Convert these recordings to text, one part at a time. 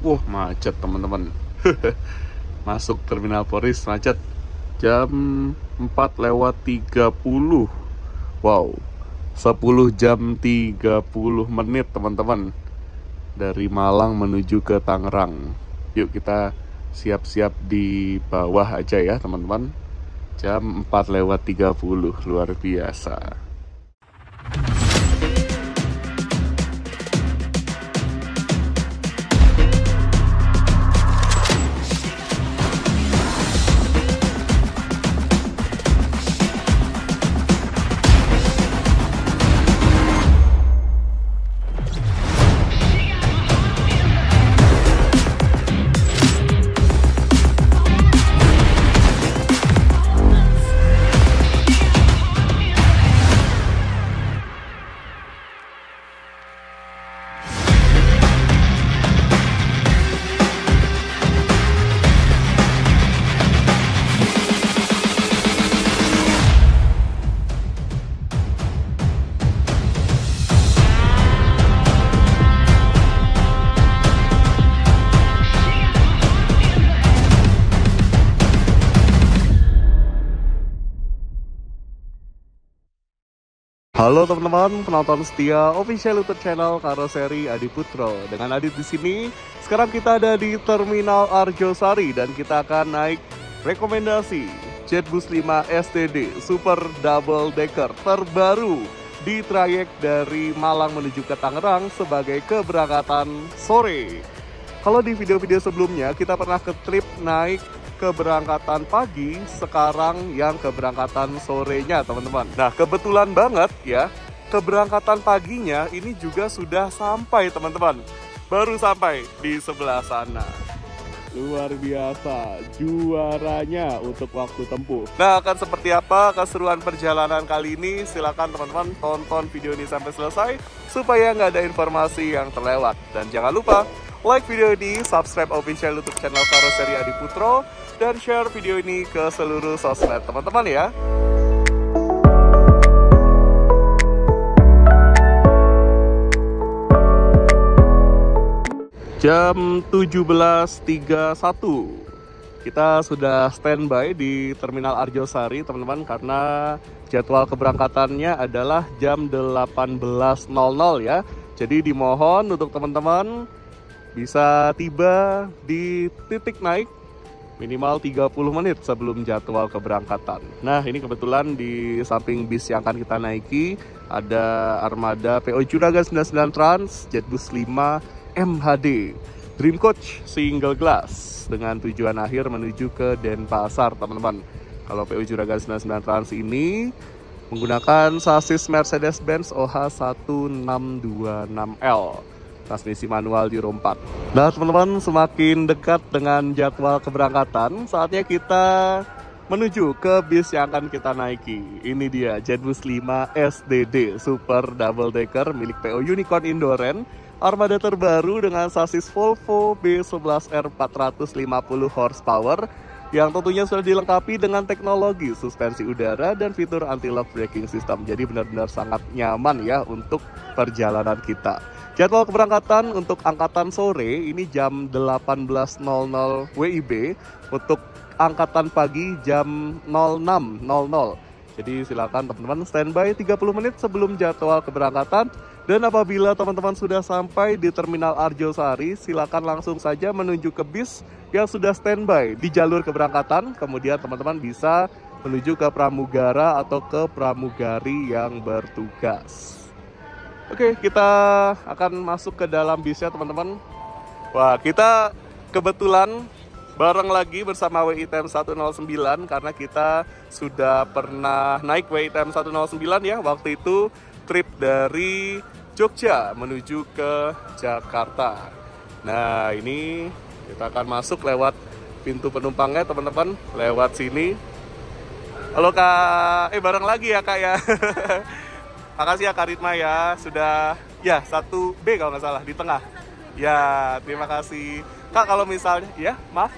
Wah, macet teman-teman. Masuk Terminal Poris macet. Jam 4:30. Wow, 10 jam 30 menit teman-teman. Dari Malang menuju ke Tangerang. Yuk kita siap-siap di bawah aja ya teman-teman. Jam 4:30, luar biasa. Halo teman-teman, penonton setia official YouTube channel Karoseri Adi Putro. Dengan Adit di sini, sekarang kita ada di Terminal Arjosari dan kita akan naik rekomendasi Jetbus 5 STD Super Double Decker terbaru di trayek dari Malang menuju ke Tangerang sebagai keberangkatan sore. Kalau di video-video sebelumnya kita pernah ke trip naik keberangkatan pagi, sekarang yang keberangkatan sorenya teman-teman. Nah kebetulan banget ya, keberangkatan paginya ini juga sudah sampai teman-teman. Baru sampai di sebelah sana. Luar biasa, juaranya untuk waktu tempuh. Nah akan seperti apa keseruan perjalanan kali ini? Silakan teman-teman tonton video ini sampai selesai supaya nggak ada informasi yang terlewat. Dan jangan lupa like video ini, subscribe official YouTube channel Karoseri Adi Putro, dan share video ini ke seluruh sosmed teman-teman ya. Jam 17.31 kita sudah standby di Terminal Arjosari teman-teman, karena jadwal keberangkatannya adalah jam 18.00 ya. Jadi dimohon untuk teman-teman bisa tiba di titik naik minimal 30 menit sebelum jadwal keberangkatan. Nah ini kebetulan di samping bis yang akan kita naiki ada armada PO Juragan 99 Trans Jetbus 5 MHD Dream Coach Single Glass dengan tujuan akhir menuju ke Denpasar teman-teman. Kalau PO Juragan 99 Trans ini menggunakan sasis Mercedes-Benz OH1626L. Transmisi manual di Euro 4. Nah teman-teman, semakin dekat dengan jadwal keberangkatan, saatnya kita menuju ke bis yang akan kita naiki. Ini dia Jetbus 5 SDD Super Double Decker milik PO Unicorn Indoren, armada terbaru dengan sasis Volvo B11R 450 horsepower yang tentunya sudah dilengkapi dengan teknologi suspensi udara dan fitur anti-lock braking system. Jadi benar-benar sangat nyaman ya untuk perjalanan kita. Jadwal keberangkatan untuk angkatan sore ini jam 18.00 WIB, untuk angkatan pagi jam 06.00. Jadi silakan teman-teman standby 30 menit sebelum jadwal keberangkatan. Dan apabila teman-teman sudah sampai di Terminal Arjosari, silakan langsung saja menuju ke bis yang sudah standby di jalur keberangkatan. Kemudian teman-teman bisa menuju ke pramugara atau ke pramugari yang bertugas. Oke, kita akan masuk ke dalam bisnya teman-teman. Wah, kita kebetulan bareng lagi bersama WITM 109 karena kita sudah pernah naik WITM 109 ya. Waktu itu trip dari Jogja menuju ke Jakarta. Nah, ini kita akan masuk lewat pintu penumpangnya teman-teman, lewat sini. Halo Kak, bareng lagi ya Kak ya. Makasih ya Kak Ritma ya, sudah ya 1B kalau nggak salah di tengah. Ya, terima kasih. Kak kalau misalnya, ya maaf.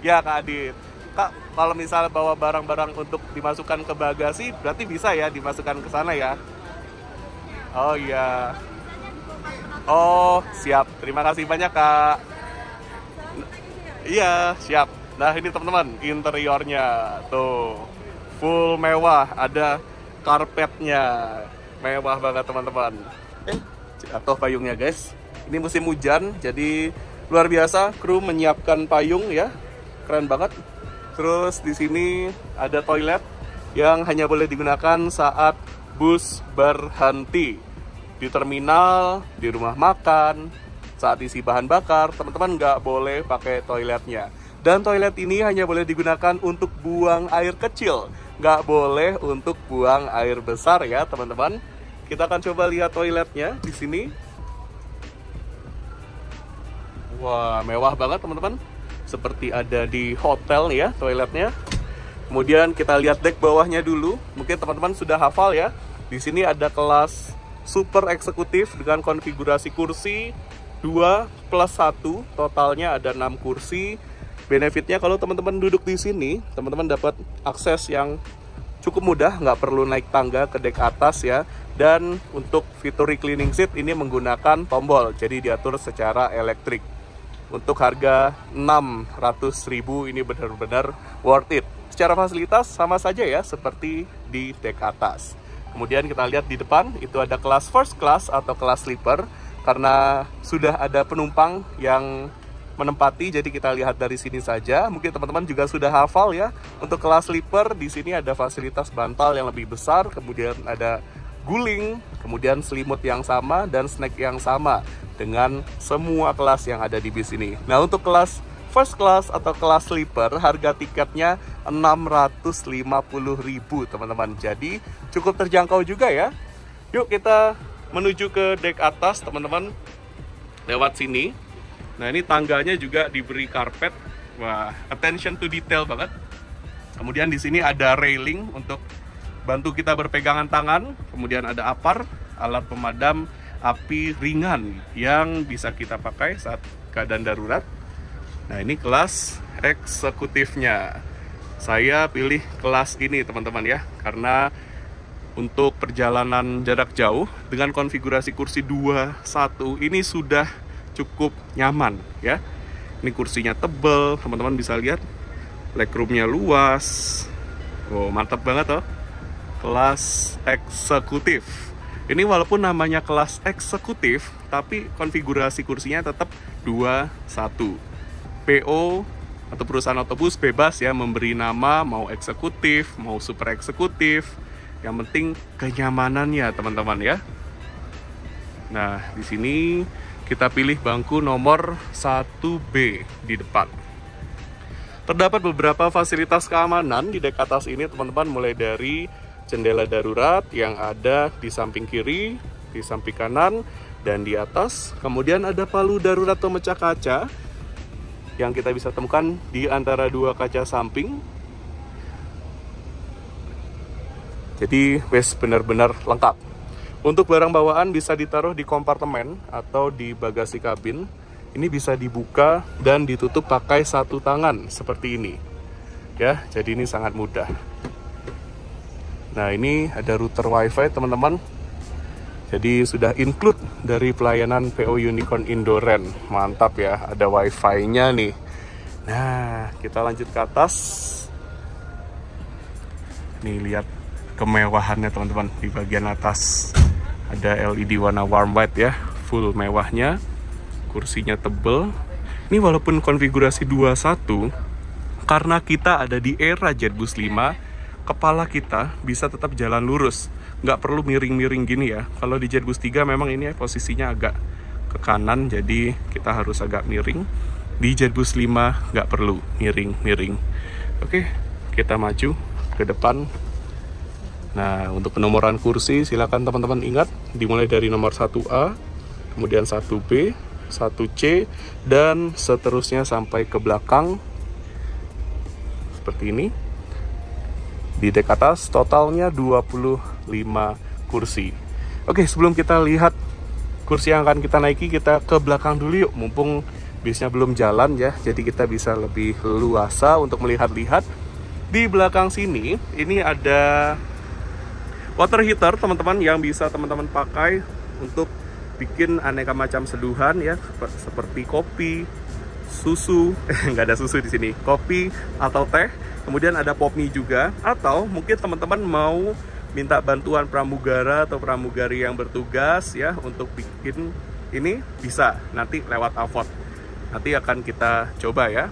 Ya Kak Adit. Kak kalau misalnya bawa barang-barang untuk dimasukkan ke bagasi, berarti bisa ya dimasukkan ke sana ya? Oh iya. Oh siap, terima kasih banyak Kak. Iya, siap. Nah, ini teman-teman, interiornya tuh full mewah, ada karpetnya. Mewah banget teman-teman. Jatuh payungnya, guys. Ini musim hujan, jadi luar biasa kru menyiapkan payung ya. Keren banget. Terus di sini ada toilet yang hanya boleh digunakan saat bus berhenti. Di terminal, di rumah makan, saat isi bahan bakar, teman-teman nggak boleh pakai toiletnya. Dan toilet ini hanya boleh digunakan untuk buang air kecil, nggak boleh untuk buang air besar ya teman-teman. Kita akan coba lihat toiletnya di sini. Wah, mewah banget teman-teman. Seperti ada di hotel nih ya toiletnya. Kemudian kita lihat deck bawahnya dulu. Mungkin teman-teman sudah hafal ya. Di sini ada kelas super eksekutif dengan konfigurasi kursi 2 plus 1. Totalnya ada 6 kursi. Benefitnya kalau teman-teman duduk di sini, teman-teman dapat akses yang cukup mudah, nggak perlu naik tangga ke deck atas ya. Dan untuk fitur reclining seat ini menggunakan tombol, jadi diatur secara elektrik. Untuk harga 600.000 ini benar-benar worth it. Secara fasilitas sama saja ya seperti di deck atas. Kemudian kita lihat di depan itu ada kelas first class atau kelas sleeper karena sudah ada penumpang yang menempati, jadi kita lihat dari sini saja. Mungkin teman-teman juga sudah hafal ya. Untuk kelas sleeper di sini ada fasilitas bantal yang lebih besar, kemudian ada guling, kemudian selimut yang sama dan snack yang sama dengan semua kelas yang ada di bis ini. Nah, untuk kelas first class atau kelas sleeper harga tiketnya 650.000 teman-teman. Jadi cukup terjangkau juga ya. Yuk kita menuju ke deck atas teman-teman. Lewat sini. Nah, ini tangganya juga diberi karpet. Wah, attention to detail banget. Kemudian di sini ada railing untuk bantu kita berpegangan tangan. Kemudian ada APAR, alat pemadam api ringan yang bisa kita pakai saat keadaan darurat. Nah, ini kelas eksekutifnya. Saya pilih kelas ini teman-teman ya, karena untuk perjalanan jarak jauh dengan konfigurasi kursi 2-1 ini sudah cukup nyaman ya. Ini kursinya tebal, teman-teman bisa lihat. Legroomnya luas. Oh, mantap banget toh. Kelas eksekutif. Ini walaupun namanya kelas eksekutif, tapi konfigurasi kursinya tetap 2-1. PO atau perusahaan otobus bebas ya memberi nama mau eksekutif, mau super eksekutif. Yang penting kenyamanannya teman-teman ya. Nah, di sini kita pilih bangku nomor 1B di depan. Terdapat beberapa fasilitas keamanan di dek atas ini teman-teman, mulai dari jendela darurat yang ada di samping kiri, di samping kanan, dan di atas. Kemudian ada palu darurat pemecah kaca yang kita bisa temukan di antara dua kaca samping. Jadi wes benar-benar lengkap. Untuk barang bawaan bisa ditaruh di kompartemen atau di bagasi kabin. Ini bisa dibuka dan ditutup pakai satu tangan seperti ini. Ya, jadi ini sangat mudah. Nah, ini ada router wifi teman-teman. Jadi sudah include dari pelayanan PO Unicorn Indoren. Mantap ya, ada wifi-nya nih. Nah, kita lanjut ke atas. Nih, lihat kemewahannya teman-teman. Di bagian atas ada LED warna warm white ya, full mewahnya. Kursinya tebel. Ini walaupun konfigurasi 21, karena kita ada di era JetBus 5, kepala kita bisa tetap jalan lurus, nggak perlu miring-miring gini ya. Kalau di JetBus 3 memang ini posisinya agak ke kanan, jadi kita harus agak miring. Di JetBus 5 nggak perlu miring-miring. Oke, kita maju ke depan. Nah, untuk penomoran kursi silakan teman-teman ingat, dimulai dari nomor 1A, kemudian 1B, 1C, dan seterusnya sampai ke belakang seperti ini. Di dek atas totalnya 25 kursi. Oke, sebelum kita lihat kursi yang akan kita naiki, kita ke belakang dulu yuk, mumpung bisnya belum jalan ya, jadi kita bisa lebih leluasa untuk melihat-lihat. Di belakang sini ini ada water heater teman-teman yang bisa teman-teman pakai untuk bikin aneka macam seduhan ya, seperti kopi, susu, nggak ada susu di sini, kopi atau teh. Kemudian ada pop mie juga, atau mungkin teman-teman mau minta bantuan pramugara atau pramugari yang bertugas ya untuk bikin ini, bisa nanti lewat Avot. Nanti akan kita coba ya.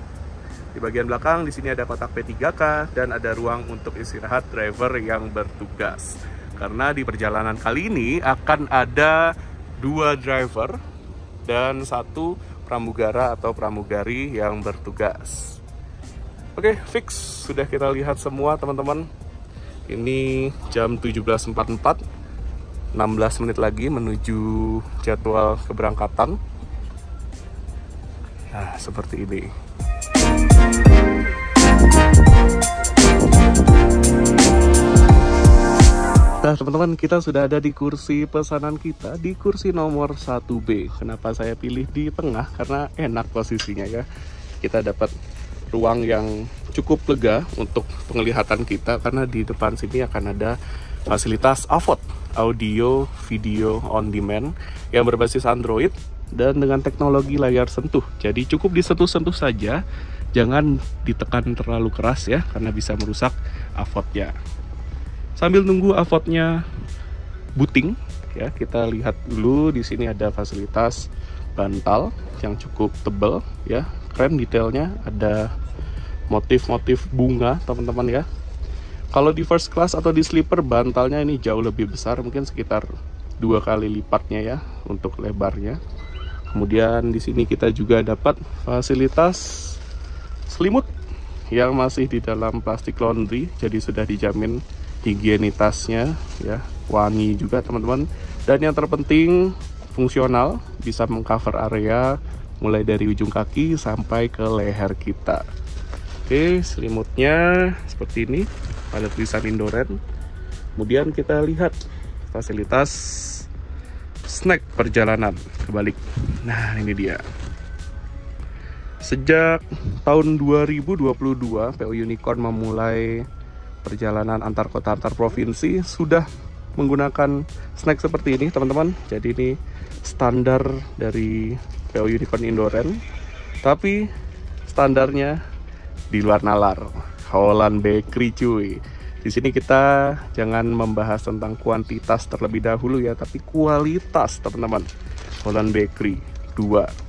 Di bagian belakang di sini ada kotak P3K dan ada ruang untuk istirahat driver yang bertugas. Karena di perjalanan kali ini akan ada 2 driver dan 1 pramugara atau pramugari yang bertugas. Oke, fix. Sudah kita lihat semua teman-teman. Ini jam 17.44, 16 menit lagi menuju jadwal keberangkatan. Nah, seperti ini. Nah teman-teman, kita sudah ada di kursi pesanan kita, di kursi nomor 1B. Kenapa saya pilih di tengah? Karena enak posisinya ya. Kita dapat ruang yang cukup lega untuk penglihatan kita, karena di depan sini akan ada fasilitas Avot, audio video on demand yang berbasis Android dan dengan teknologi layar sentuh. Jadi cukup disentuh-sentuh saja, jangan ditekan terlalu keras ya, karena bisa merusak Avotnya. Sambil nunggu Avotnya booting ya, kita lihat dulu di sini ada fasilitas bantal yang cukup tebal ya, keren detailnya, ada motif-motif bunga teman-teman ya. Kalau di first class atau di sleeper bantalnya ini jauh lebih besar, mungkin sekitar 2 kali lipatnya ya untuk lebarnya. Kemudian di sini kita juga dapat fasilitas selimut yang masih di dalam plastik laundry, jadi sudah dijamin higienitasnya ya, wangi juga teman-teman. Dan yang terpenting fungsional, bisa mengcover area mulai dari ujung kaki sampai ke leher kita. Oke, selimutnya seperti ini, ada tulisan Indoren. Kemudian kita lihat fasilitas snack perjalanan kebalik. Nah, ini dia. Sejak tahun 2022, PO Unicorn memulai perjalanan antar kota antar provinsi sudah menggunakan snack seperti ini teman-teman. Jadi ini standar dari PO Unicorn Indoren, tapi standarnya di luar nalar, Holland Bakery cuy. Di sini kita jangan membahas tentang kuantitas terlebih dahulu ya, tapi kualitas teman-teman. Holland Bakery 2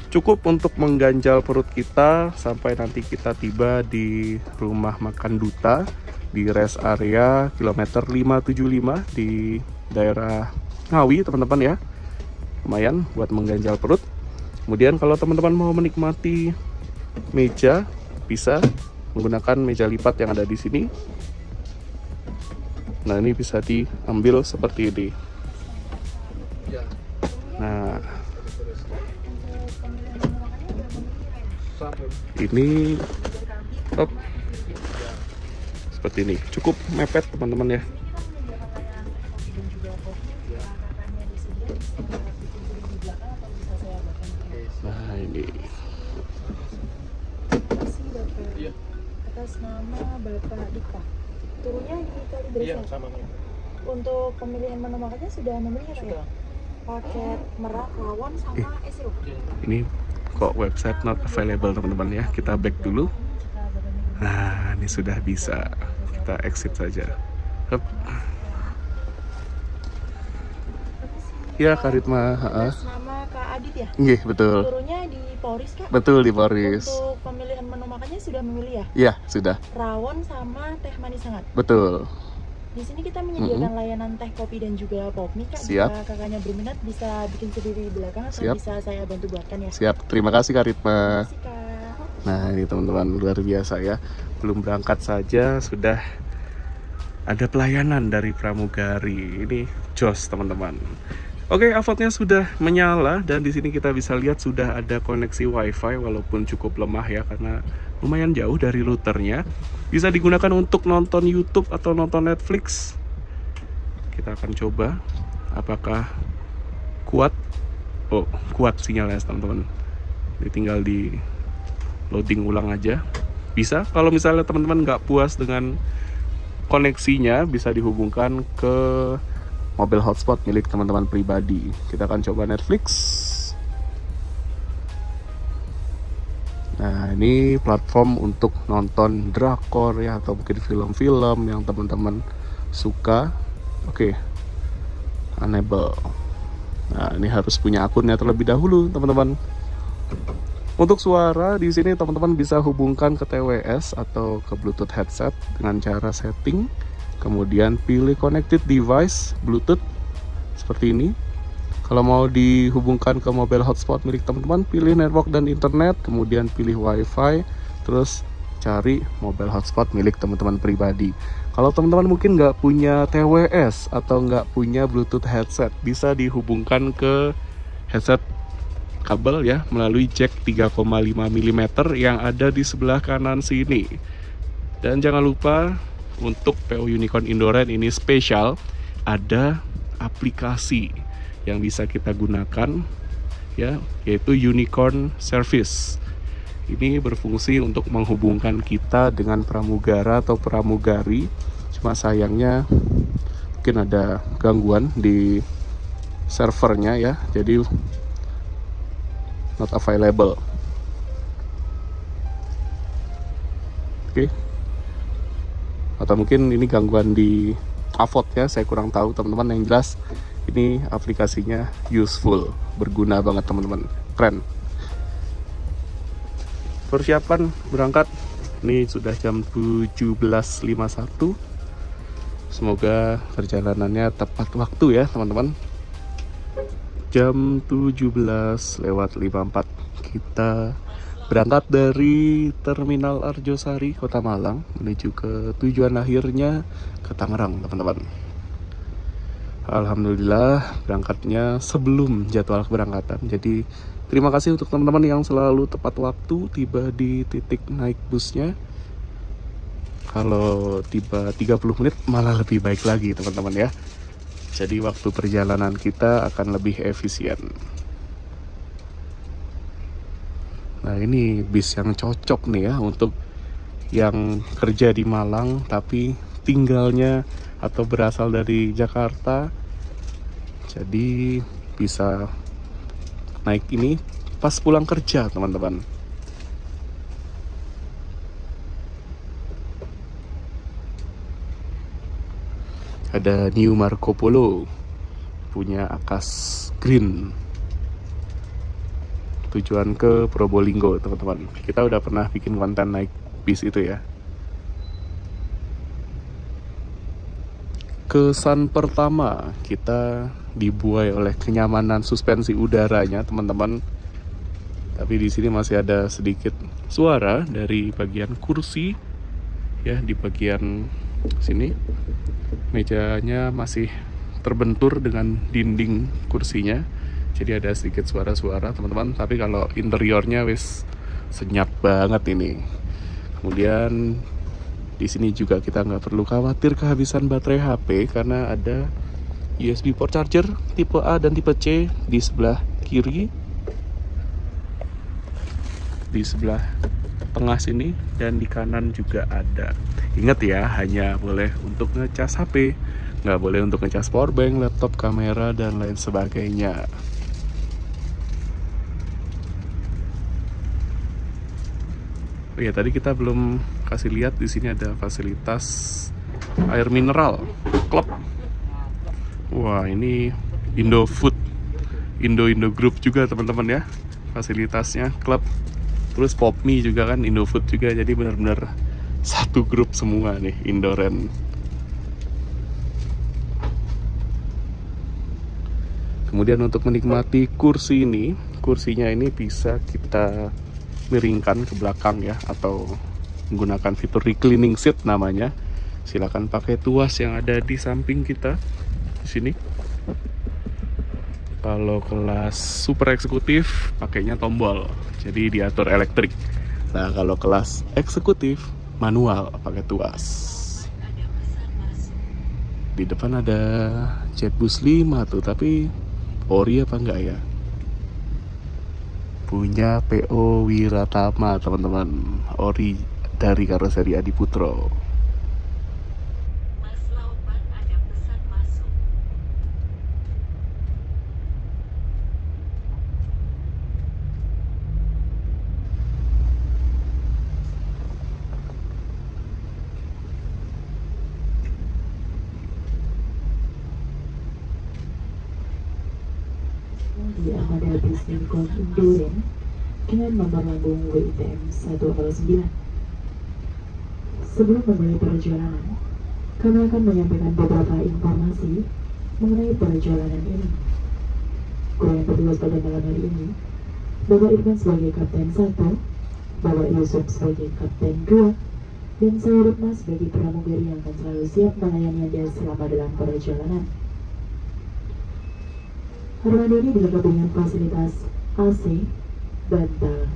cukup untuk mengganjal perut kita sampai nanti kita tiba di rumah makan Duta di rest area kilometer 575 di daerah Ngawi teman-teman ya. Lumayan buat mengganjal perut. Kemudian kalau teman-teman mau menikmati meja, bisa menggunakan meja lipat yang ada di sini. Nah, ini bisa diambil seperti ini. Nah, ini top seperti ini, cukup mepet teman-teman ya. Nah, ini atas nama Bapak Dika, turunnya di Kalibresa. Untuk pemilihan menu makannya sudah memilih ya? Paket merak, rawon, sama es sirup. Ini kok website not available teman-teman ya, kita back dulu. Nah, ini sudah bisa, kita exit saja. Hup. Ya, Kak Ritma. Atas nama Kak Adit ya? Iya, betul. Turunnya di Poris Kak? Betul, di Poris. Untuk pemilihan menu makannya sudah memilih ya? Iya, sudah. Rawon sama teh manis hangat. Betul. Di sini kita menyediakan layanan teh, kopi, dan juga pop mie Kak. Siap. Jika kakaknya berminat bisa bikin sendiri di belakang atau Siap. bisa saya bantu buatkan ya. Siap, terima kasih Kak Ritma. Terima kasih Kak. Nah, ini teman-teman, luar biasa ya. Belum berangkat saja sudah ada pelayanan dari pramugari. Ini jos teman-teman. Oke, Avotnya sudah menyala dan di sini kita bisa lihat sudah ada koneksi WiFi walaupun cukup lemah ya, karena lumayan jauh dari routernya. Bisa digunakan untuk nonton YouTube atau nonton Netflix. Kita akan coba apakah kuat. Oh, kuat sinyalnya teman-teman. Ini tinggal di loading ulang aja. Bisa, kalau misalnya teman-teman nggak puas dengan koneksinya, bisa dihubungkan ke mobil hotspot milik teman-teman pribadi. Kita akan coba Netflix. Nah, ini platform untuk nonton drakor ya, atau mungkin film-film yang teman-teman suka. Oke, enable. Nah, ini harus punya akunnya terlebih dahulu, teman-teman. Untuk suara di sini teman-teman bisa hubungkan ke TWS atau ke Bluetooth headset dengan cara setting, kemudian pilih connected device Bluetooth seperti ini. Kalau mau dihubungkan ke mobile hotspot milik teman-teman, pilih network dan internet, kemudian pilih wifi, terus cari mobile hotspot milik teman-teman pribadi. Kalau teman-teman mungkin nggak punya TWS atau nggak punya Bluetooth headset, bisa dihubungkan ke headset kabel ya melalui jack 3,5 mm yang ada di sebelah kanan sini. Dan jangan lupa untuk PO Unicorn Indoren ini spesial, ada aplikasi yang bisa kita gunakan ya, yaitu Unicorn Service. Ini berfungsi untuk menghubungkan kita dengan pramugara atau pramugari. Cuma sayangnya mungkin ada gangguan di servernya ya, jadi not available. Oke. Atau mungkin ini gangguan di AVOD ya, saya kurang tahu teman-teman. Yang jelas ini aplikasinya useful, berguna banget teman-teman, keren. Persiapan berangkat, ini sudah jam 17.51. Semoga perjalanannya tepat waktu ya teman-teman. Jam 17:54 kita berangkat dari Terminal Arjosari, Kota Malang, menuju ke tujuan akhirnya ke Tangerang teman-teman. Alhamdulillah berangkatnya sebelum jadwal keberangkatan. Jadi terima kasih untuk teman-teman yang selalu tepat waktu tiba di titik naik busnya. Kalau tiba 30 menit malah lebih baik lagi teman-teman ya. Jadi waktu perjalanan kita akan lebih efisien. Nah, ini bis yang cocok nih ya untuk yang kerja di Malang tapi tinggalnya atau berasal dari Jakarta. Jadi bisa naik ini pas pulang kerja teman-teman. Ada New Marco Polo punya Akas Green, tujuan ke Probolinggo teman-teman. Kita udah pernah bikin konten naik bis itu ya. Kesan pertama kita dibuai oleh kenyamanan suspensi udaranya teman-teman. Tapi di sini masih ada sedikit suara dari bagian kursi ya, di bagian sini mejanya masih terbentur dengan dinding kursinya. Jadi ada sedikit suara-suara teman-teman. Tapi kalau interiornya wis senyap banget ini. Kemudian di sini juga kita nggak perlu khawatir kehabisan baterai HP karena ada USB port charger tipe A dan tipe C di sebelah kiri, di sebelah tengah sini, dan di kanan juga ada. Ingat ya, hanya boleh untuk ngecas HP, nggak boleh untuk ngecas powerbank, laptop, kamera, dan lain sebagainya. Oh ya, tadi kita belum kasih lihat di sini ada fasilitas air mineral klub. Wah, ini Indofood, Indo Group juga teman-teman ya fasilitasnya, klub. Terus Popmi juga kan Indofood juga, jadi benar-benar satu grup semua nih Indoren. Kemudian untuk menikmati kursi ini, kursinya ini bisa kita miringkan ke belakang ya, atau menggunakan fitur reclining seat namanya. Silakan pakai tuas yang ada di samping kita di sini. Kalau kelas super eksekutif pakainya tombol, jadi diatur elektrik. Nah, kalau kelas eksekutif manual pakai tuas. Di depan ada Jetbus 5 tuh, tapi ori apa enggak ya? Punya PO Wiratama teman-teman, ori dari karoseri Adiputro. di armada bis Unicorn Enduren dengan nomor lambung WITM 109. Sebelum memulai perjalanan, kami akan menyampaikan beberapa informasi mengenai perjalanan ini. Kru yang bertugas pada malam hari ini, Bapak Irfan sebagai Kapten 1, Bapak Yusuf sebagai Kapten 2, dan saya Rukma sebagai pramugari yang akan selalu siap melayani Anda selama dalam perjalanan. Armada ini dilengkapi dengan fasilitas AC, bantal,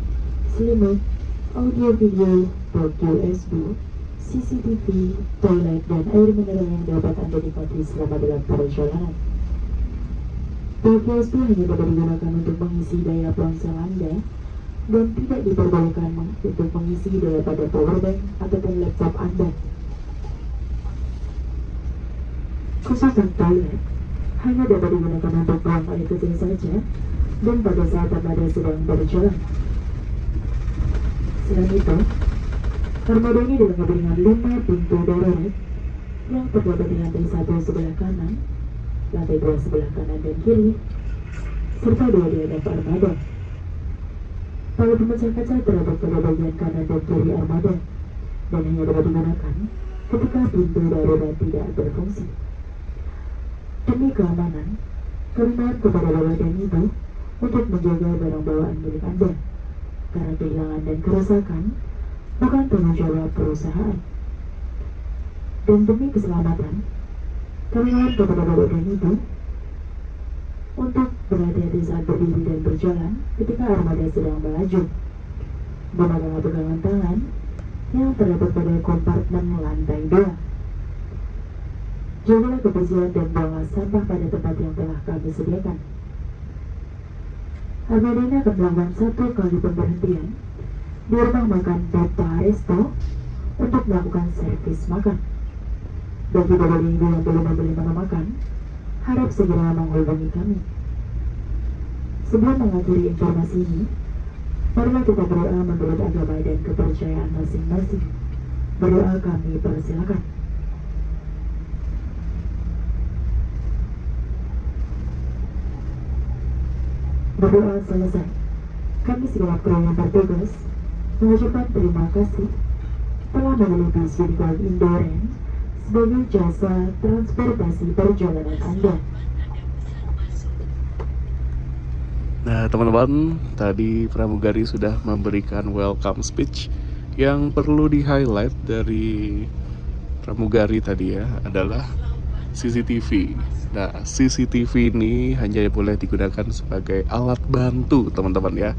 selimut, audio video, port USB, CCTV, toilet, dan air mineral yang dapat Anda nikmati selama dalam perjalanan. Port USB hanya dapat digunakan untuk mengisi daya ponsel Anda dan tidak diperbolehkan untuk mengisi daya pada powerbank ataupun laptop Anda. Khusus untuk toilet, hanya dapat digunakan untuk buang air kecil saja dan pada saat armada sedang berjalan. Selain itu, armada ini dilengkapi dengan 5 pintu darurat yang terdapat di lantai 1 sebelah kanan, lantai 2 sebelah kanan dan kiri, serta 2 di hadap armada. Para pemecah kaca terdapat pada bagian kanan dan kiri armada dan hanya dapat digunakan ketika pintu darurat tidak berfungsi. Demi keamanan, kami mohon kepada Bapak dan Ibu untuk menjaga barang bawaan milik Anda, karena kehilangan dan kerusakan bukan tanggung jawab perusahaan. Dan demi keselamatan, kami mohon kepada Bapak dan Ibu untuk berhati-hati saat berdiri dan berjalan ketika armada sedang melaju. Gunakanlah pegangan tangan yang terdapat pada kompartemen lantai 2. Jagalah kebersihan dan buanglah sampah pada tempat yang telah kami sediakan. Armada ini akan melakukan 1 kali pemberhentian di rumah makan Beta Resto untuk melakukan servis makan. Bagi Bapak dan Ibu yang belum membeli menu makan, harap segera menghubungi kami. Sebelum mengakhiri informasi ini, marilah kita berdoa menurut agama dan kepercayaan masing-masing. Berdoa kami persilakan. Berdoa selesai, kami segenap kru yang bertugas mengucapkan terima kasih telah memilih bis Unicorn Enduren sebagai jasa transportasi perjalanan Anda. Nah teman-teman, tadi pramugari sudah memberikan welcome speech. Yang perlu di-highlight dari pramugari tadi ya adalah CCTV. Nah CCTV ini hanya boleh digunakan sebagai alat bantu teman-teman ya.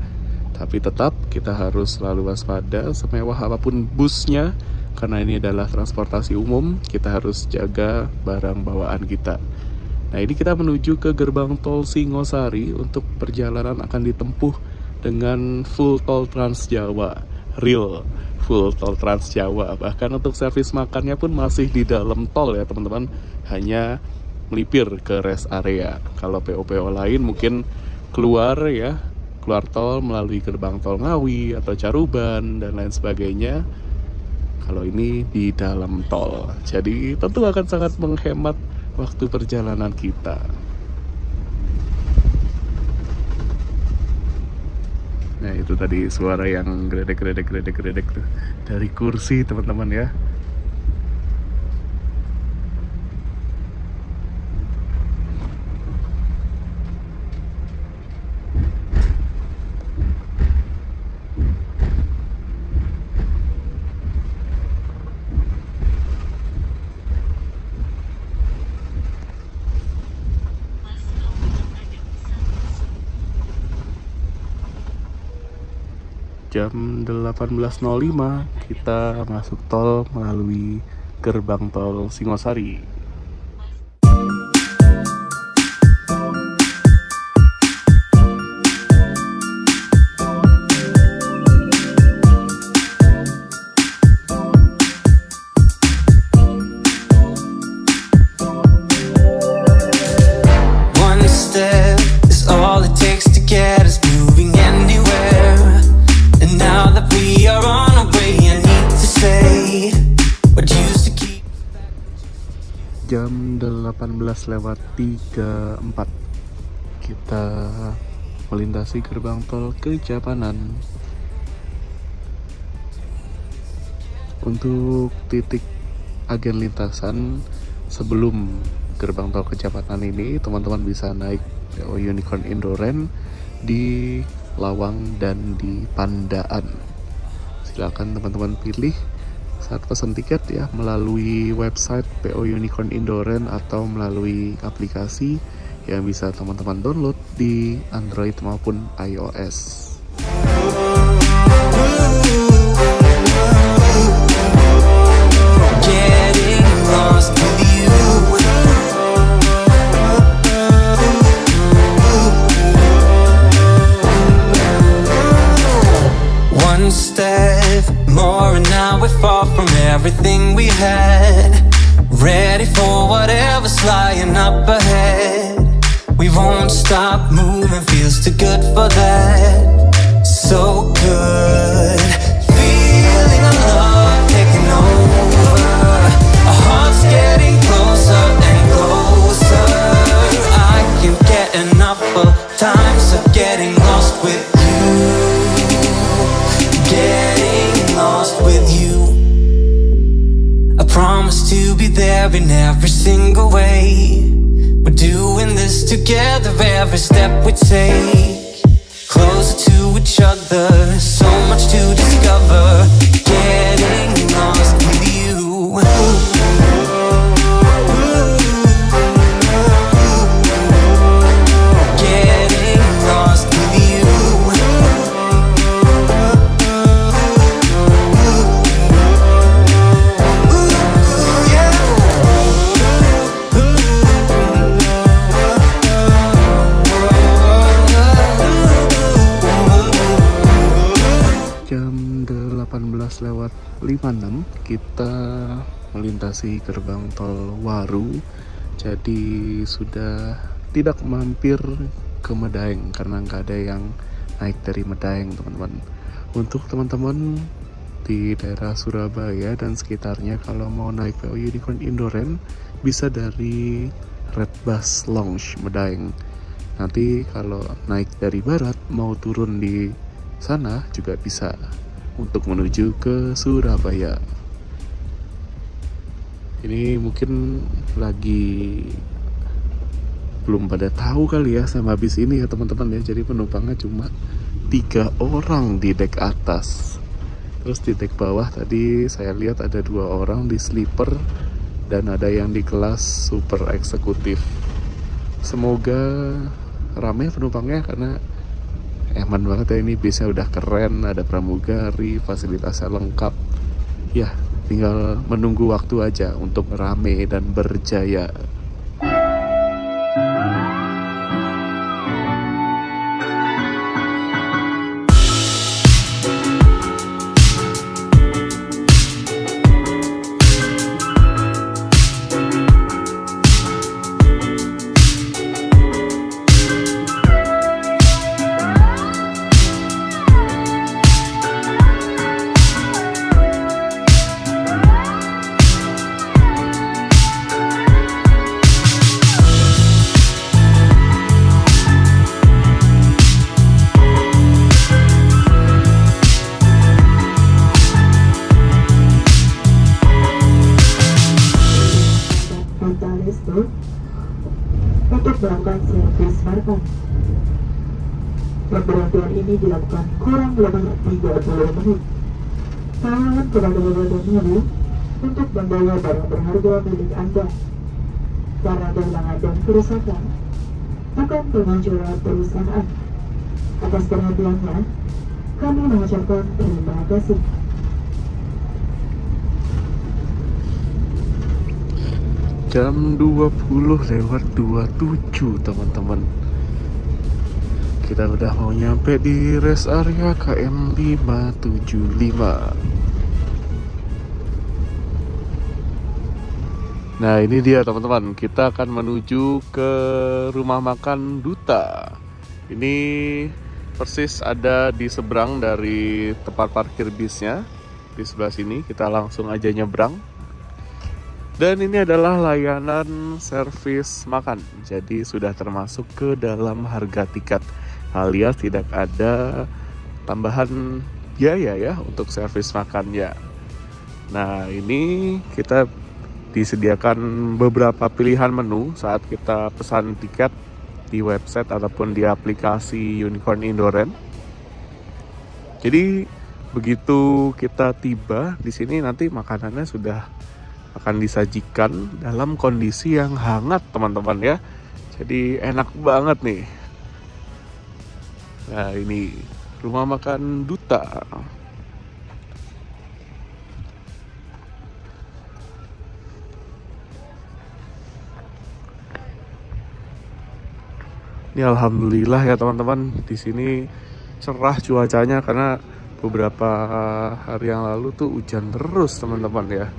Tapi tetap kita harus selalu waspada, semewah apapun busnya, karena ini adalah transportasi umum, kita harus jaga barang bawaan kita. Nah ini kita menuju ke gerbang tol Singosari. Untuk perjalanan akan ditempuh dengan full tol Trans Jawa, real full tol Trans Jawa. Bahkan untuk servis makannya pun masih di dalam tol ya teman-teman, hanya melipir ke rest area. Kalau PO-PO lain mungkin keluar ya, keluar tol melalui gerbang tol Ngawi atau Caruban dan lain sebagainya. Kalau ini di dalam tol, jadi tentu akan sangat menghemat waktu perjalanan kita. Nah itu tadi suara yang gredek tuh dari kursi teman-teman ya. Jam 18.05 kita masuk tol melalui gerbang tol Singosari. One step is all it takes to get us moving anywhere. And now that we are on our way, I need to say what used to keep. Jam 18:34 kita melintasi gerbang tol Kejapanan. Untuk titik agen lintasan sebelum gerbang tol Kejapanan ini, teman-teman bisa naik PO Unicorn Indoren di Lawang dan di Pandaan. Silakan teman-teman pilih saat pesan tiket ya, melalui website PO Unicorn Indoren atau melalui aplikasi yang bisa teman-teman download di Android maupun iOS. One step more and now we're far from everything we had, ready for whatever's lying up ahead. We won't stop moving, feels too good for that. So good, feeling our love taking over. Our hearts getting closer and closer. I can't get enough of times of getting lost with you. Getting lost with you. I promise to be there in every single way. We're doing this together, every step we take, closer to each other, so much to discover. Getting lost with you. Getting lost with you. Jam 18:56 kita melintasi gerbang tol Waru, jadi sudah tidak mampir ke Medaeng karena nggak ada yang naik dari Medaeng, teman-teman. Untuk teman-teman di daerah Surabaya dan sekitarnya, kalau mau naik PO Unicorn Indoren bisa dari Red Bus Lounge Medaeng. Nanti kalau naik dari barat mau turun di sana juga bisa untuk menuju ke Surabaya. Ini mungkin lagi belum pada tahu kali ya sama bis ini ya teman-teman ya. Jadi penumpangnya cuma 3 orang di dek atas. Terus di dek bawah tadi saya lihat ada 2 orang di sleeper dan ada yang di kelas super eksekutif. Semoga ramai penumpangnya karena eman banget ya, ini bisnya udah keren, ada pramugari, fasilitasnya lengkap. Ya, tinggal menunggu waktu aja untuk rame dan berjaya. Untuk melakukan servis market. Pemberhentian ini dilakukan kurang lebih 30 menit. Tawaran kepada badan ini untuk membawa barang berharga milik Anda. Karena kehilangan dan kerusakan bukan tanggung jawab perusahaan. Atas perhatiannya, kami mengucapkan terima kasih. Jam 20:27 teman-teman. Kita udah mau nyampe di rest area KM 575. Nah ini dia teman-teman, kita akan menuju ke rumah makan Duta. Ini persis ada di seberang dari tempat parkir bisnya. Di sebelah sini kita langsung aja nyebrang. Dan ini adalah layanan servis makan, jadi sudah termasuk ke dalam harga tiket, alias tidak ada tambahan biaya ya untuk servis makannya. Nah, ini kita disediakan beberapa pilihan menu saat kita pesan tiket di website ataupun di aplikasi Unicorn Indoren. Jadi begitu kita tiba di sini, nanti makanannya sudah akan disajikan dalam kondisi yang hangat teman-teman ya. Jadi enak banget nih. Nah, ini rumah makan Duta. Ini alhamdulillah ya teman-teman, di sini cerah cuacanya karena beberapa hari yang lalu tuh hujan terus teman-teman ya.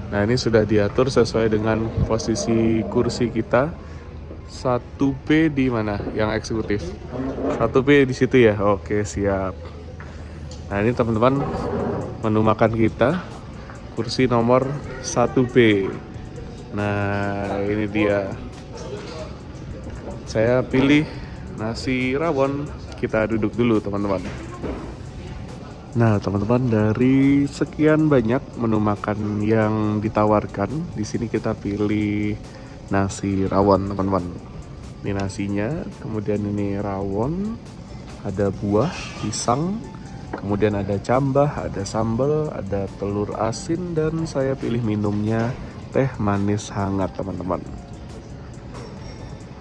Nah, ini sudah diatur sesuai dengan posisi kursi kita. 1B di mana? Yang eksekutif. 1B di situ ya. Oke, siap. Nah, ini teman-teman menu makan kita. Kursi nomor 1B. Nah, ini dia. Saya pilih nasi rawon. Kita duduk dulu teman-teman. Nah, teman-teman, dari sekian banyak menu makan yang ditawarkan, di sini kita pilih nasi rawon, teman-teman. Ini nasinya, kemudian ini rawon, ada buah, pisang, kemudian ada cambah, ada sambal, ada telur asin, dan saya pilih minumnya teh manis hangat, teman-teman.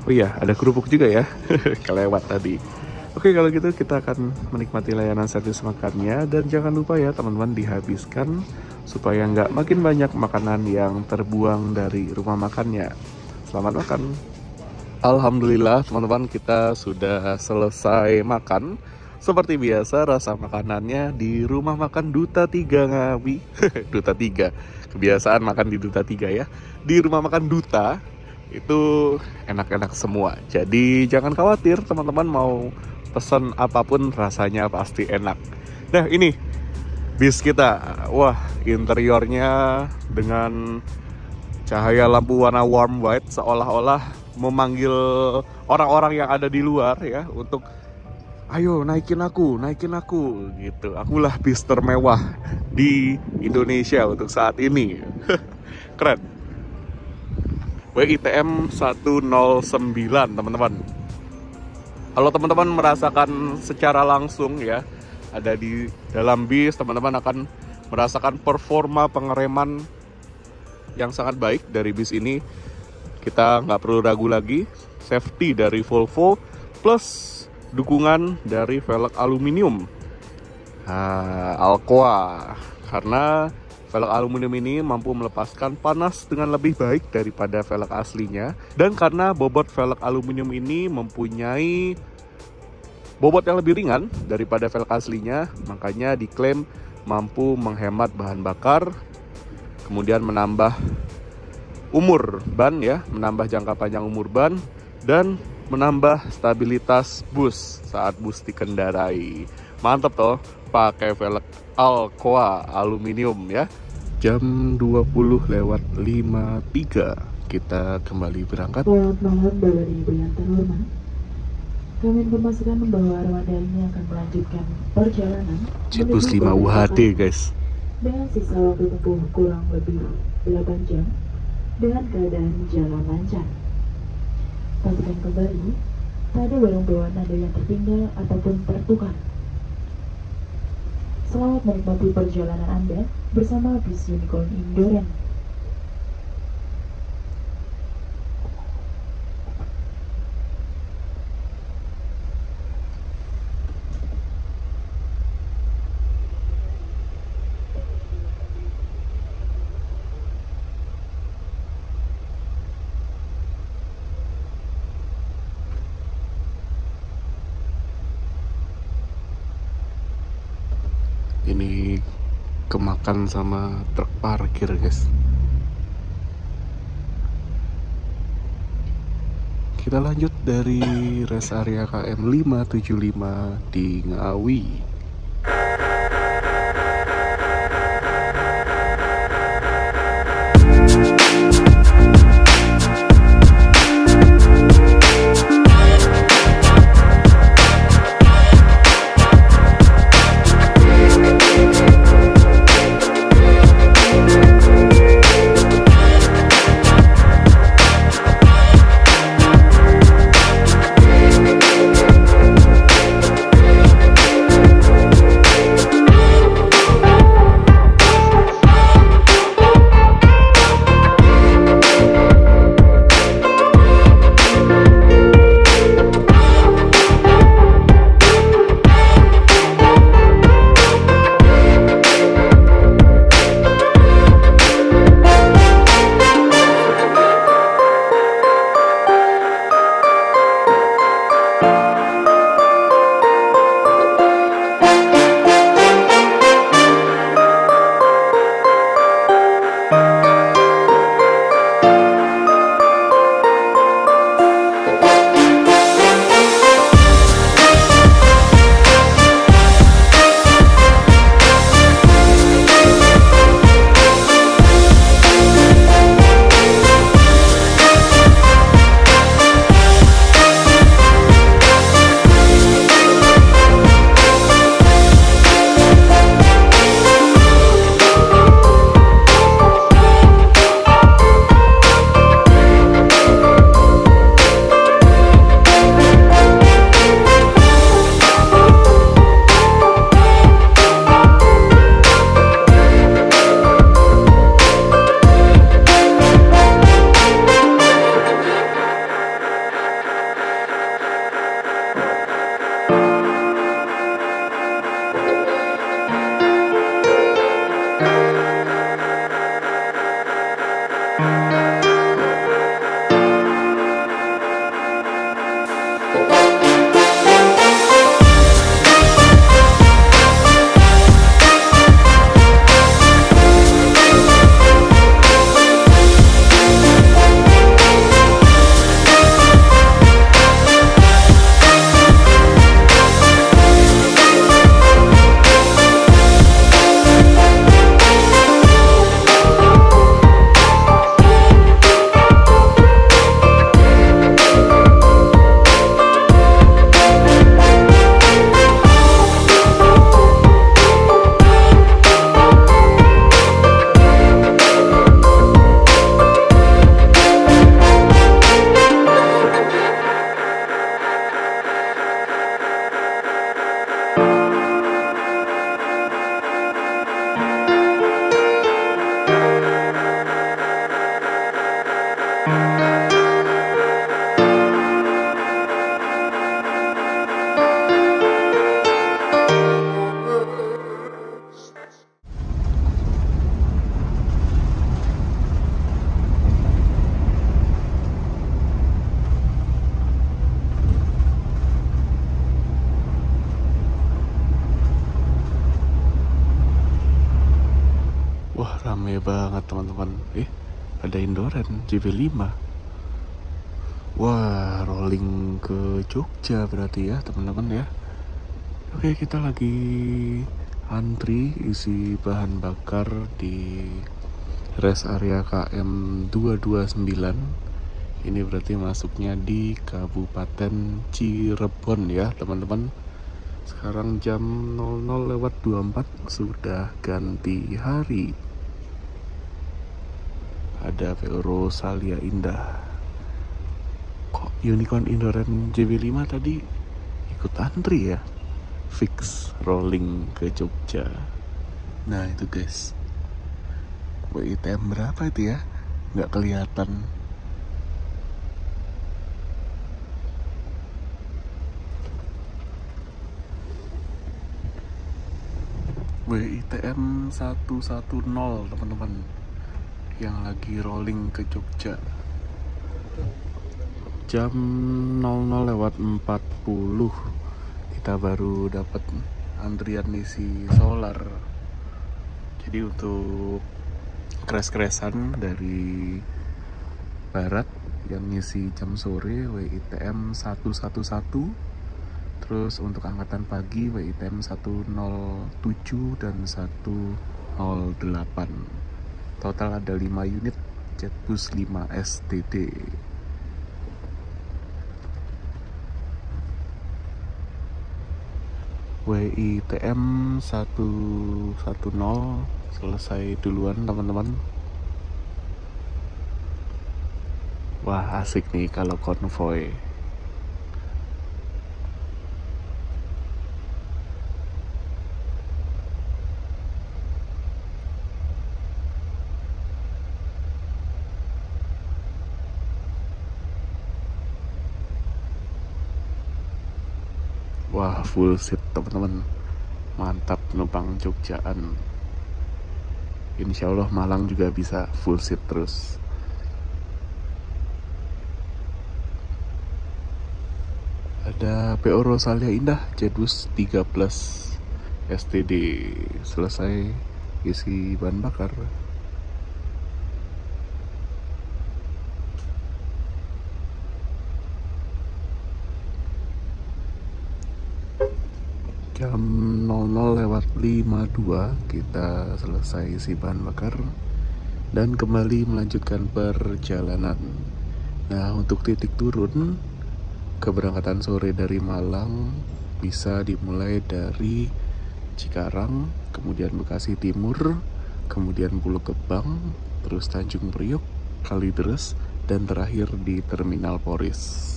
Oh iya, ada kerupuk juga ya, kelewat tadi. Oke, kalau gitu kita akan menikmati layanan servis makannya. Dan jangan lupa ya teman-teman, dihabiskan supaya nggak makin banyak makanan yang terbuang dari rumah makannya. Selamat makan. Alhamdulillah teman-teman, kita sudah selesai makan. Seperti biasa, rasa makanannya di rumah makan Duta 3 Ngawi. Duta 3, kebiasaan makan di Duta 3 ya. Di rumah makan Duta itu enak-enak semua. Jadi jangan khawatir teman-teman, mau pesan apapun rasanya pasti enak. Nah, ini bis kita. Wah, interiornya dengan cahaya lampu warna warm white seolah-olah memanggil orang-orang yang ada di luar ya untuk ayo naikin aku gitu. Akulah bis termewah di Indonesia untuk saat ini. Keren. WITM 109 teman-teman. Kalau teman-teman merasakan secara langsung ya, ada di dalam bis, teman-teman akan merasakan performa pengereman yang sangat baik dari bis ini. Kita nggak perlu ragu lagi, safety dari Volvo plus dukungan dari velg aluminium Alcoa, karena velg aluminium ini mampu melepaskan panas dengan lebih baik daripada velg aslinya. Dan karena bobot velg aluminium ini mempunyai bobot yang lebih ringan daripada velg aslinya, makanya diklaim mampu menghemat bahan bakar, kemudian menambah umur ban ya, menambah jangka panjang umur ban, dan menambah stabilitas bus saat bus dikendarai. Mantap toh, pakai velg Alcoa aluminium ya. Jam 20:53 kita kembali berangkat. Selamat malam Bapak Ibu yang terhormat. Kami informasikan bahwa armada ini akan melanjutkan perjalanan Jetbus 5 UHD guys. Dengan sisa waktu tempuh kurang lebih 8 jam dengan keadaan jalan lancar. Pastikan kembali, tak ada barang bawaan Anda yang tertinggal ataupun tertukar. Selamat menikmati perjalanan Anda bersama bis Unicorn Indoren. Ini kemakan sama truk parkir guys. Kita lanjut dari rest area KM 575 di Ngawi. banget teman-teman. Ada Indoren JB5. Wah, rolling ke Jogja berarti ya teman-teman ya. Oke, kita lagi antri isi bahan bakar di rest area KM 229. Ini berarti masuknya di Kabupaten Cirebon ya teman-teman. Sekarang jam 00.24 sudah ganti hari. Ada PO Rosalia Indah. Kok Unicorn Indoren JB5 tadi ikut antri ya? Fix rolling ke Jogja. Nah itu guys, WITM berapa itu ya? Nggak kelihatan. WITM 110 teman-teman, yang lagi rolling ke Jogja. Jam 00.40 kita baru dapat antrian isi solar. Jadi untuk crash-crashan dari barat yang ngisi jam sore WITM 111. Terus untuk angkatan pagi WITM 107 dan 108. Total ada 5 unit Jetbus 5 STD. WITM 110 selesai duluan teman-teman. Wah asik nih kalau konvoy. Wah full seat teman-teman, mantap numpang Jogjaan. Insya Allah Malang juga bisa full seat terus. Ada PO Rosalia Indah Jetbus 13 STD selesai isi bahan bakar. Jam 00.52 kita selesai isi bahan bakar dan kembali melanjutkan perjalanan. Nah untuk titik turun keberangkatan sore dari Malang bisa dimulai dari Cikarang, kemudian Bekasi Timur, kemudian Pulau Gebang, terus Tanjung Priok, Kalideres, dan terakhir di Terminal Poris.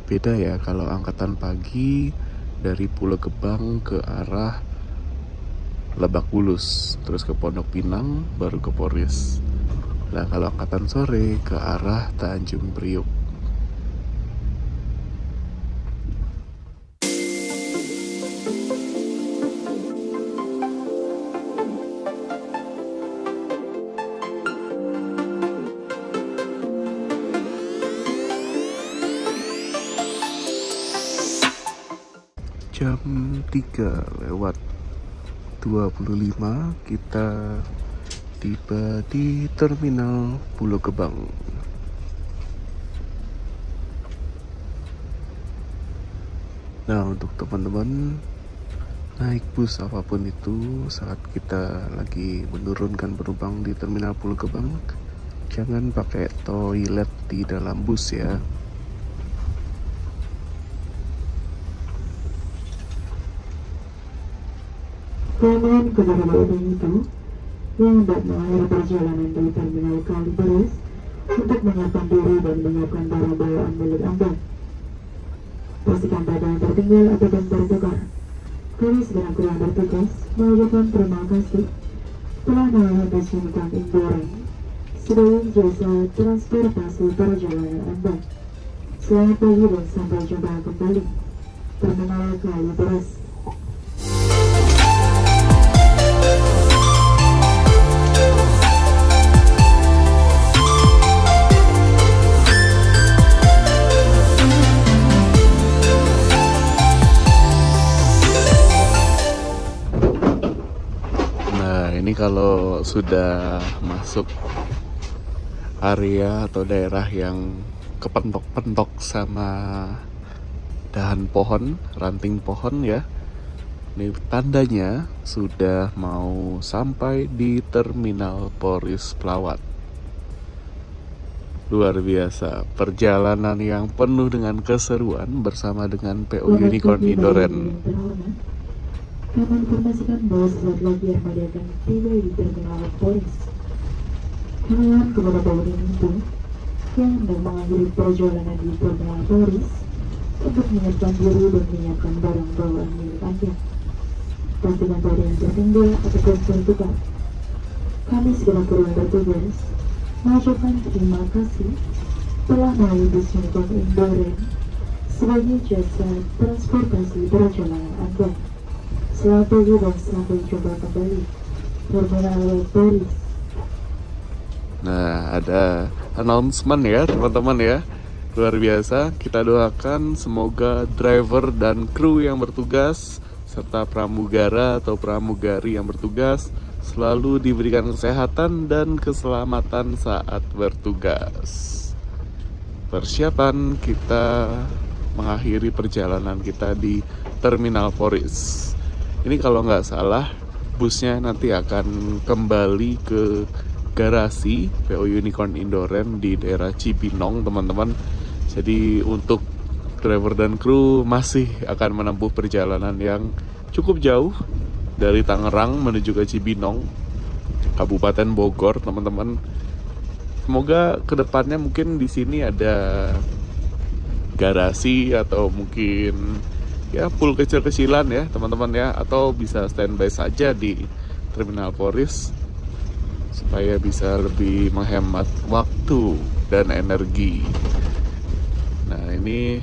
Beda ya kalau angkatan pagi dari Pulau Gebang ke arah Lebak Bulus, terus ke Pondok Pinang, baru ke Poris. Nah kalau angkatan sore ke arah Tanjung Priok. Jam 3:25 kita tiba di Terminal Pulau Gebang. Nah untuk teman-teman naik bus apapun itu saat kita lagi menurunkan penumpang di Terminal Pulau Gebang, jangan pakai toilet di dalam bus ya. Jangan keburu-buru itu yang hendak mengakhiri perjalanan di Terminal Kalideres untuk menyiapkan diri dan menyiapkan barang bawaan milik Anda. Pastikan data yang tertinggal atau dan tertukar. Kami sedang kurang bertugas mengucapkan terima kasih telah menghargai Unicorn Indoren sebagai jasa transportasi perjalanan Anda. Selamat pagi dan sampai jumpa kembali. Terminal Kalideres. kalau sudah masuk area atau daerah yang kepentok-pentok sama dahan pohon, ranting pohon ya. Ini tandanya sudah mau sampai di Terminal Poris Pelawat. Luar biasa, perjalanan yang penuh dengan keseruan bersama dengan PO Unicorn Indoren. Kami informasikan bahwa sesaat lagi Armada akan tiba di Terminal Poris. Kalian kepada boarding itu yang hendak mengakhiri perjalanan di Terminal Poris untuk menyiapkan diri dan menyiapkan barang bawaan milik Anda. Pastikan tak ada yang tertinggal ataupun tertukar. Kami segenap kru yang bertugas mengucapkan terima kasih telah melalui bus Unicorn Indoren sebagai jasa transportasi perjalanan Anda. Selamat pagi dan sampai jumpa kembali Terminal Poris. Nah, ada announcement ya teman-teman ya. Luar biasa, kita doakan semoga driver dan kru yang bertugas serta pramugara atau pramugari yang bertugas selalu diberikan kesehatan dan keselamatan saat bertugas. Persiapan kita mengakhiri perjalanan kita di Terminal Poris. Ini kalau nggak salah busnya nanti akan kembali ke garasi PO Unicorn Indoren di daerah Cibinong teman-teman. Jadi untuk driver dan kru masih akan menempuh perjalanan yang cukup jauh dari Tangerang menuju ke Cibinong, Kabupaten Bogor teman-teman. Semoga kedepannya mungkin di sini ada garasi atau mungkin ya pool kecil-kecilan ya teman-teman ya, atau bisa standby saja di Terminal Poris supaya bisa lebih menghemat waktu dan energi. Nah ini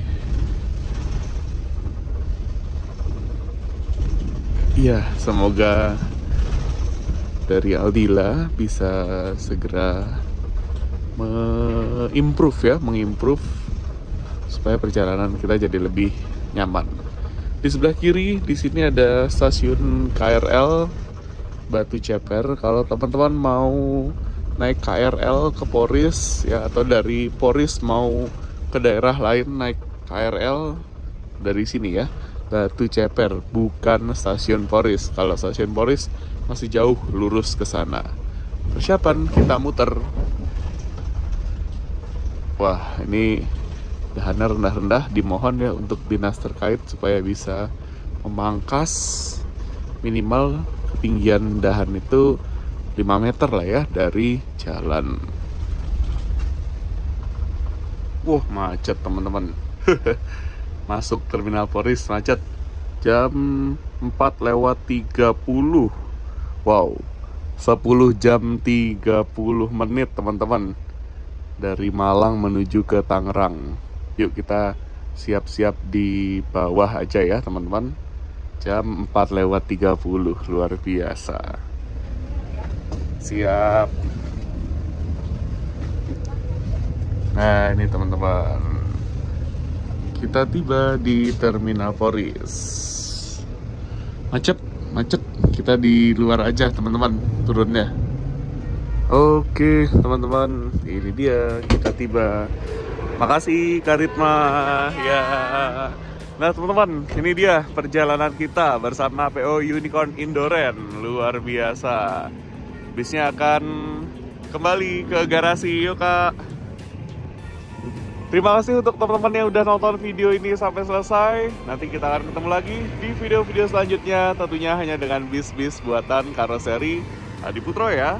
ya, semoga dari Aldila bisa segera mengimprove supaya perjalanan kita jadi lebih nyaman. Di sebelah kiri di sini ada stasiun KRL Batu Ceper. Kalau teman-teman mau naik KRL ke Poris ya, atau dari Poris mau ke daerah lain naik KRL dari sini ya, Batu Ceper, bukan stasiun Poris. Kalau stasiun Poris masih jauh lurus ke sana. Persiapan kita muter. Wah, ini dahannya rendah-rendah, dimohon ya untuk dinas terkait supaya bisa memangkas minimal ketinggian dahan itu 5 meter lah ya dari jalan. Wah, macet teman-teman. Masuk Terminal Poris macet. Jam 4:30. Wow, 10 jam 30 menit teman-teman. Dari Malang menuju ke Tangerang. Yuk kita siap-siap di bawah aja ya teman-teman. Jam 4:30, luar biasa. Siap. Nah ini teman-teman, kita tiba di Terminal Poris. Macet, kita di luar aja teman-teman turunnya. Oke teman-teman, ini dia kita tiba. Makasih Karitma ya. Nah teman-teman, ini dia perjalanan kita bersama PO Unicorn Indoren. Luar biasa. Bisnya akan kembali ke garasi. Yuk kak. Terima kasih untuk teman-teman yang udah nonton video ini sampai selesai. Nanti kita akan ketemu lagi di video-video selanjutnya, tentunya hanya dengan bis-bis buatan karoseri Adi Putro ya.